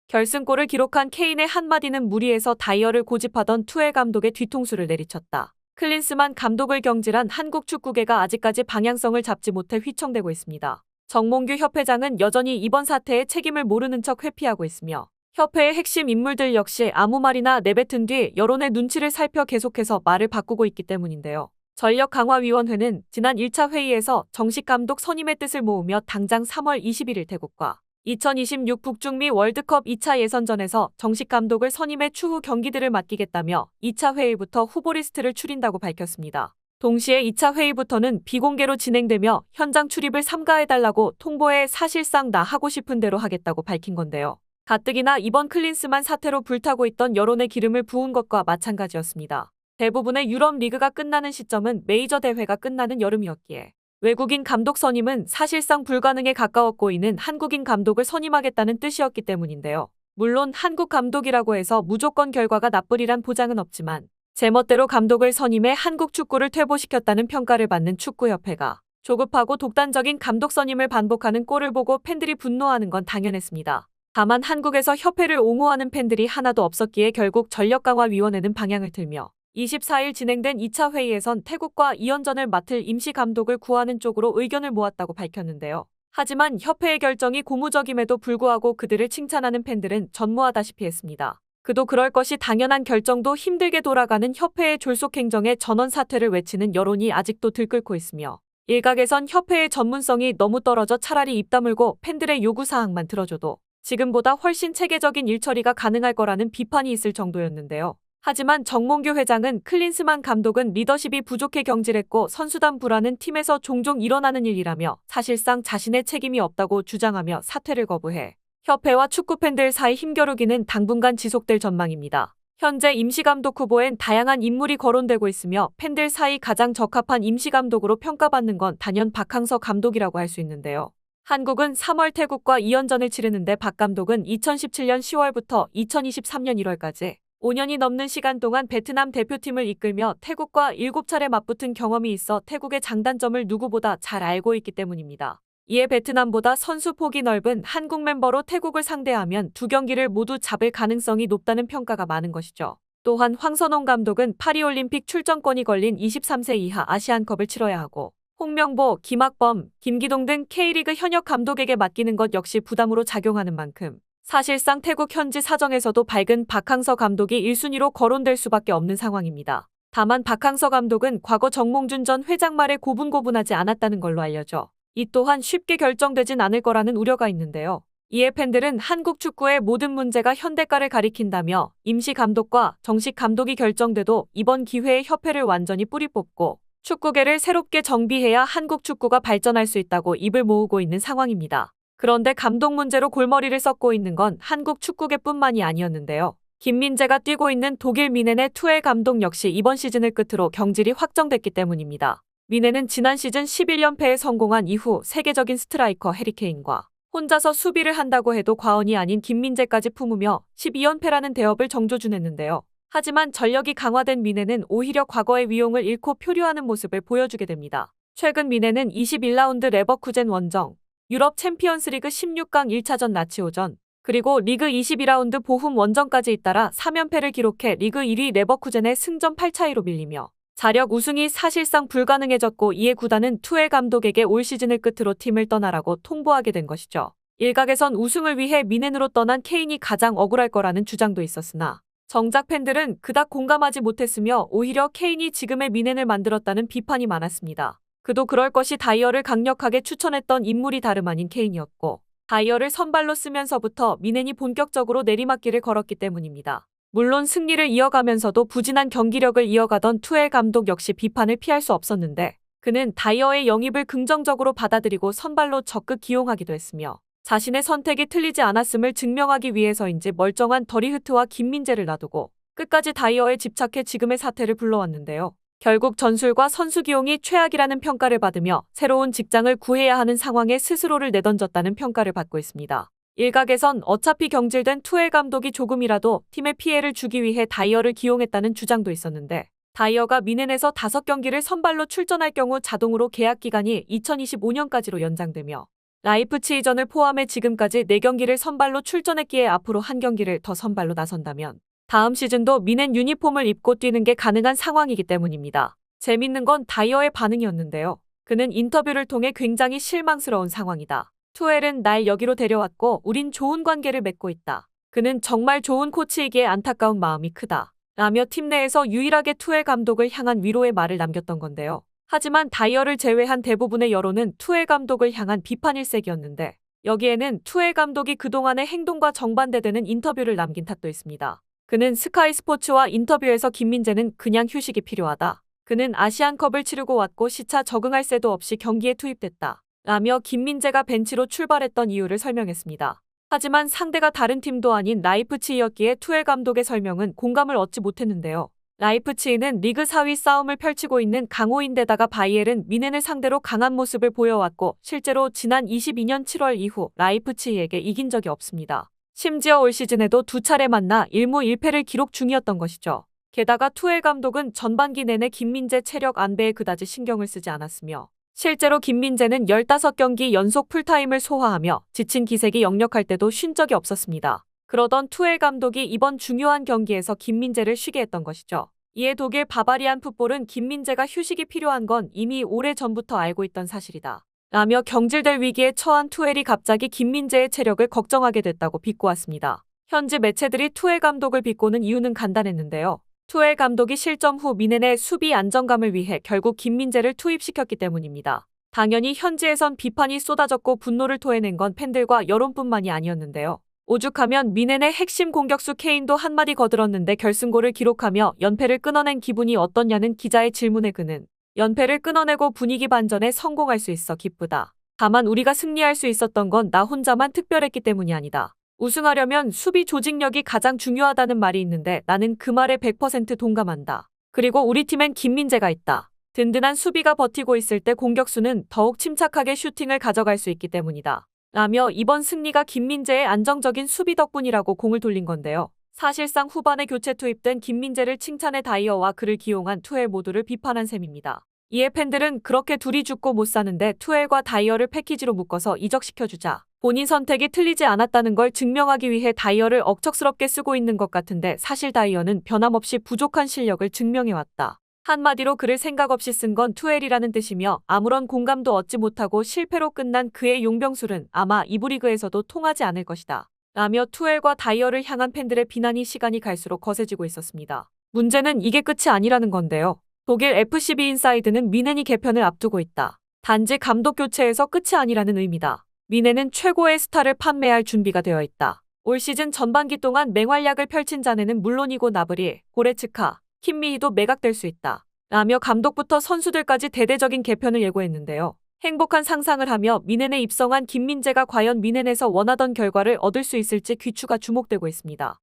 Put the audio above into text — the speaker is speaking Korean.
결승골을 기록한 케인의 한마디는 무리해서 다이어를 고집하던 투엘 감독의 뒤통수를 내리쳤다. 클린스만 감독을 경질한 한국 축구계가 아직까지 방향성을 잡지 못해 휘청대고 있습니다. 정몽규 협회장은 여전히 이번 사태에 책임을 모르는 척 회피하고 있으며 협회의 핵심 인물들 역시 아무 말이나 내뱉은 뒤 여론의 눈치를 살펴 계속해서 말을 바꾸고 있기 때문인데요. 전력강화위원회는 지난 1차 회의에서 정식 감독 선임의 뜻을 모으며 당장 3월 21일 태국과 2026 북중미 월드컵 2차 예선전에서 정식 감독을 선임해 추후 경기들을 맡기겠다며 2차 회의부터 후보 리스트를 추린다고 밝혔습니다. 동시에 2차 회의부터는 비공개로 진행되며 현장 출입을 삼가해달라고 통보해 사실상 나 하고 싶은 대로 하겠다고 밝힌 건데요. 가뜩이나 이번 클린스만 사태로 불타고 있던 여론의 기름을 부은 것과 마찬가지였습니다. 대부분의 유럽 리그가 끝나는 시점은 메이저 대회가 끝나는 여름이었기에 외국인 감독 선임은 사실상 불가능에 가까웠고 이는 한국인 감독을 선임하겠다는 뜻이었기 때문인데요. 물론 한국 감독이라고 해서 무조건 결과가 나쁘리란 보장은 없지만 제멋대로 감독을 선임해 한국 축구를 퇴보시켰다는 평가를 받는 축구협회가 조급하고 독단적인 감독 선임을 반복하는 꼴을 보고 팬들이 분노하는 건 당연했습니다. 다만 한국에서 협회를 옹호하는 팬들이 하나도 없었기에 결국 전력강화위원회는 방향을 틀며 24일 진행된 2차 회의에선 태국과 2연전을 맡을 임시 감독을 구하는 쪽으로 의견을 모았다고 밝혔는데요. 하지만 협회의 결정이 고무적임에도 불구하고 그들을 칭찬하는 팬들은 전무하다시피 했습니다. 그도 그럴 것이 당연한 결정도 힘들게 돌아가는 협회의 졸속행정에 전원 사퇴를 외치는 여론이 아직도 들끓고 있으며 일각에선 협회의 전문성이 너무 떨어져 차라리 입 다물고 팬들의 요구사항만 들어줘도 지금보다 훨씬 체계적인 일처리가 가능할 거라는 비판이 있을 정도였는데요. 하지만 정몽규 회장은 클린스만 감독은 리더십이 부족해 경질했고 선수단 불안은 팀에서 종종 일어나는 일이라며 사실상 자신의 책임이 없다고 주장하며 사퇴를 거부해 협회와 축구팬들 사이 힘겨루기는 당분간 지속될 전망입니다. 현재 임시감독 후보엔 다양한 인물이 거론되고 있으며 팬들 사이 가장 적합한 임시감독으로 평가받는 건 단연 박항서 감독이라고 할 수 있는데요. 한국은 3월 태국과 2연전을 치르는데 박 감독은 2017년 10월부터 2023년 1월까지 5년이 넘는 시간 동안 베트남 대표팀을 이끌며 태국과 7차례 맞붙은 경험이 있어 태국의 장단점을 누구보다 잘 알고 있기 때문입니다. 이에 베트남보다 선수 폭이 넓은 한국 멤버로 태국을 상대하면 두 경기를 모두 잡을 가능성이 높다는 평가가 많은 것이죠. 또한 황선홍 감독은 파리올림픽 출전권이 걸린 23세 이하 아시안컵을 치러야 하고 홍명보, 김학범, 김기동 등 K리그 현역 감독에게 맡기는 것 역시 부담으로 작용하는 만큼 사실상 태국 현지 사정에서도 밝은 박항서 감독이 1순위로 거론될 수밖에 없는 상황입니다. 다만 박항서 감독은 과거 정몽준 전 회장 말에 고분고분하지 않았다는 걸로 알려져 이 또한 쉽게 결정되진 않을 거라는 우려가 있는데요. 이에 팬들은 한국 축구의 모든 문제가 현대가를 가리킨다며 임시 감독과 정식 감독이 결정돼도 이번 기회에 협회를 완전히 뿌리 뽑고 축구계를 새롭게 정비해야 한국 축구가 발전할 수 있다고 입을 모으고 있는 상황입니다. 그런데 감독 문제로 골머리를 썩고 있는 건 한국 축구계뿐만이 아니었는데요. 김민재가 뛰고 있는 독일 미넨의 투엘 감독 역시 이번 시즌을 끝으로 경질이 확정됐기 때문입니다. 미넨은 지난 시즌 11연패에 성공한 이후 세계적인 스트라이커 해리케인과 혼자서 수비를 한다고 해도 과언이 아닌 김민재까지 품으며 12연패라는 대업을 정조준했는데요. 하지만 전력이 강화된 미넨은 오히려 과거의 위용을 잃고 표류하는 모습을 보여주게 됩니다. 최근 미넨은 21라운드 레버쿠젠 원정, 유럽 챔피언스리그 16강 1차전 라치오전, 그리고 리그 22라운드 보훔 원정까지 잇따라 3연패를 기록해 리그 1위 레버쿠젠의 승점 8차이로 밀리며 자력 우승이 사실상 불가능해졌고 이에 구단은 투엘 감독에게 올 시즌을 끝으로 팀을 떠나라고 통보하게 된 것이죠. 일각에선 우승을 위해 미넨으로 떠난 케인이 가장 억울할 거라는 주장도 있었으나 정작 팬들은 그닥 공감하지 못했으며 오히려 케인이 지금의 미넨을 만들었다는 비판이 많았습니다. 그도 그럴 것이 다이어를 강력하게 추천했던 인물이 다름 아닌 케인이었고 다이어를 선발로 쓰면서부터 미넨이 본격적으로 내리막길을 걸었기 때문입니다. 물론 승리를 이어가면서도 부진한 경기력을 이어가던 투엘 감독 역시 비판을 피할 수 없었는데 그는 다이어의 영입을 긍정적으로 받아들이고 선발로 적극 기용하기도 했으며 자신의 선택이 틀리지 않았음을 증명하기 위해서인지 멀쩡한 더리흐트와 김민재를 놔두고 끝까지 다이어에 집착해 지금의 사태를 불러왔는데요. 결국 전술과 선수 기용이 최악이라는 평가를 받으며 새로운 직장을 구해야 하는 상황에 스스로를 내던졌다는 평가를 받고 있습니다. 일각에선 어차피 경질된 투엘 감독이 조금이라도 팀에 피해를 주기 위해 다이어를 기용했다는 주장도 있었는데 다이어가 미넨에서 5경기를 선발로 출전할 경우 자동으로 계약 기간이 2025년까지로 연장되며 라이프치히전을 포함해 지금까지 4경기를 선발로 출전했기에 앞으로 한 경기를 더 선발로 나선다면 다음 시즌도 미넨 유니폼을 입고 뛰는 게 가능한 상황이기 때문입니다. 재밌는 건 다이어의 반응이었는데요. 그는 인터뷰를 통해 굉장히 실망스러운 상황이다. 투엘은 날 여기로 데려왔고 우린 좋은 관계를 맺고 있다. 그는 정말 좋은 코치이기에 안타까운 마음이 크다. 라며 팀 내에서 유일하게 투엘 감독을 향한 위로의 말을 남겼던 건데요. 하지만 다이어를 제외한 대부분의 여론은 투엘 감독을 향한 비판 일색이었는데 여기에는 투엘 감독이 그동안의 행동과 정반대되는 인터뷰를 남긴 탓도 있습니다. 그는 스카이 스포츠와 인터뷰에서 김민재는 그냥 휴식이 필요하다. 그는 아시안컵을 치르고 왔고 시차 적응할 새도 없이 경기에 투입됐다. 라며 김민재가 벤치로 출발했던 이유를 설명했습니다. 하지만 상대가 다른 팀도 아닌 라이프치히였기에 투엘 감독의 설명은 공감을 얻지 못했는데요. 라이프치히는 리그 4위 싸움을 펼치고 있는 강호인데다가 바이에른 미넨을 상대로 강한 모습을 보여왔고 실제로 지난 22년 7월 이후 라이프치히에게 이긴 적이 없습니다. 심지어 올 시즌에도 2차례 만나 1무 1패를 기록 중이었던 것이죠. 게다가 투엘 감독은 전반기 내내 김민재 체력 안배에 그다지 신경을 쓰지 않았으며 실제로 김민재는 15경기 연속 풀타임을 소화하며 지친 기색이 역력할 때도 쉰 적이 없었습니다. 그러던 투엘 감독이 이번 중요한 경기에서 김민재를 쉬게 했던 것이죠. 이에 독일 바바리안 풋볼은 김민재가 휴식이 필요한 건 이미 오래전부터 알고 있던 사실이다. 라며 경질될 위기에 처한 투엘이 갑자기 김민재의 체력을 걱정하게 됐다고 비꼬았습니다. 현지 매체들이 투엘 감독을 비꼬는 이유는 간단했는데요. 투엘 감독이 실점 후 미넨의 수비 안정감을 위해 결국 김민재를 투입시켰기 때문입니다. 당연히 현지에선 비판이 쏟아졌고 분노를 토해낸 건 팬들과 여론뿐만이 아니었는데요. 오죽하면 미넨의 핵심 공격수 케인도 한마디 거들었는데 결승골을 기록하며 연패를 끊어낸 기분이 어떻냐는 기자의 질문에 그는 연패를 끊어내고 분위기 반전에 성공할 수 있어 기쁘다. 다만 우리가 승리할 수 있었던 건 나 혼자만 특별했기 때문이 아니다. 우승하려면 수비 조직력이 가장 중요하다는 말이 있는데 나는 그 말에 100% 동감한다. 그리고 우리 팀엔 김민재가 있다. 든든한 수비가 버티고 있을 때 공격수는 더욱 침착하게 슈팅을 가져갈 수 있기 때문이다. 라며 이번 승리가 김민재의 안정적인 수비 덕분이라고 공을 돌린 건데요. 사실상 후반에 교체 투입된 김민재를 칭찬해 다이어와 그를 기용한 투엘 모두를 비판한 셈입니다. 이에 팬들은 그렇게 둘이 죽고 못 사는데 투엘과 다이어를 패키지로 묶어서 이적시켜주자. 본인 선택이 틀리지 않았다는 걸 증명하기 위해 다이어를 억척스럽게 쓰고 있는 것 같은데 사실 다이어는 변함없이 부족한 실력을 증명해왔다. 한마디로 그를 생각 없이 쓴 건 투엘이라는 뜻이며 아무런 공감도 얻지 못하고 실패로 끝난 그의 용병술은 아마 이부 리그에서도 통하지 않을 것이다. 라며 투엘과 다이어를 향한 팬들의 비난이 시간이 갈수록 거세지고 있었습니다. 문제는 이게 끝이 아니라는 건데요. 독일 FCB 인사이드는 미넨이 개편을 앞두고 있다. 단지 감독 교체에서 끝이 아니라는 의미다. 미넨은 최고의 스타를 판매할 준비가 되어 있다. 올 시즌 전반기 동안 맹활약을 펼친 자네는 물론이고 나브리, 고레츠카, 킴미히도 매각될 수 있다. 라며 감독부터 선수들까지 대대적인 개편을 예고했는데요. 행복한 상상을 하며 미넨에 입성한 김민재가 과연 미넨에서 원하던 결과를 얻을 수 있을지 귀추가 주목되고 있습니다.